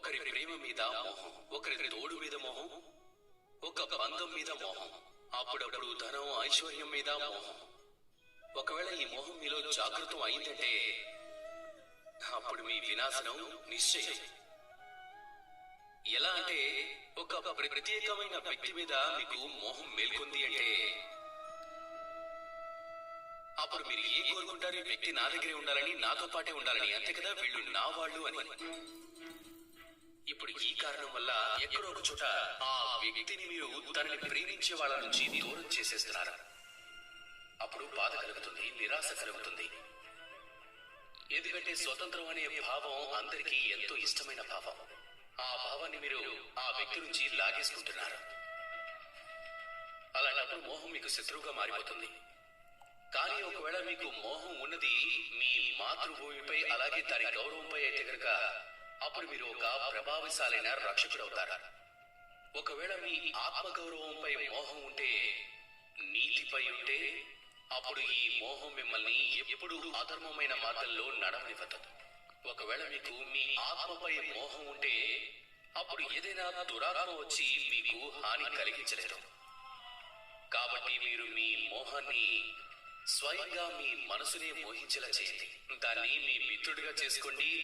ఒకరి ప్రేమ మీద మోహం, ఒకరి తోడు మీద మోహం, ఒక బంధం మీద మోహం, అప్పుడప్పుడు ధనం ఐశ్వర్యం మీద మోహం. ఒకవేళ ఈ మోహం మీలో జాగృతం అయిందంటే అప్పుడు మీ వినాశనం నిశ్చయం. ఎలా అంటే ఒక ప్రత్యేకమైన వ్యక్తి మీద మీకు మోహం మేల్కొంది అంటే అప్పుడు మీరు ఏం కోరుకుంటారు? ఈ వ్యక్తి నా దగ్గరే ఉండాలని, నాతో పాటే ఉండాలని, అంతే కదా, వీళ్ళు నా వాళ్ళు అని. ఇప్పుడు ఈ కారణం వల్ల ఎక్కడో ఒక చోట ఆ వ్యక్తిని మీరు తనని ప్రేమించే వాళ్ళ నుంచి దూరం చేసేస్తున్నారు. అప్పుడు బాధ కలుగుతుంది, నిరాశ కలుగుతుంది. ఎందుకంటే స్వతంత్రం అనే భావం అందరికీ ఎంతో ఇష్టమైన భావం. ఆ భావాన్ని మీరు ఆ వ్యక్తి నుంచి లాగేసుకుంటున్నారు. అలాంటప్పుడు మోహం మీకు శత్రువుగా మారిపోతుంది. కానీ ఒకవేళ మీకు మోహం ఉన్నది మీ మాతృభూమిపై, అలాగే దాని గౌరవంపై అయితే కనుక అప్పుడు మీరు ఒక ప్రభావశాలైన రక్షకుడు అవుతారు. ఒకవేళ మీ ఆత్మగౌరవంపై మోహం ఉంటే, నీతిపై ఉంటే, అప్పుడు ఈ మోహం మిమ్మల్ని ఎప్పుడు అధర్మమైన మార్గంలో నడవనివ్వదు. ఒకవేళ మీకు మీ ఆత్మపై మోహం ఉంటే అప్పుడు ఏదైనా దురాత్మ వచ్చి మీకు హాని కలిగించలేదు. కాబట్టి మీరు మీ మోహాన్ని స్వయంగా మీ మనసునే మోహించేలా చేయండి. దాన్ని మీ మిత్రుడిగా చేసుకోండి,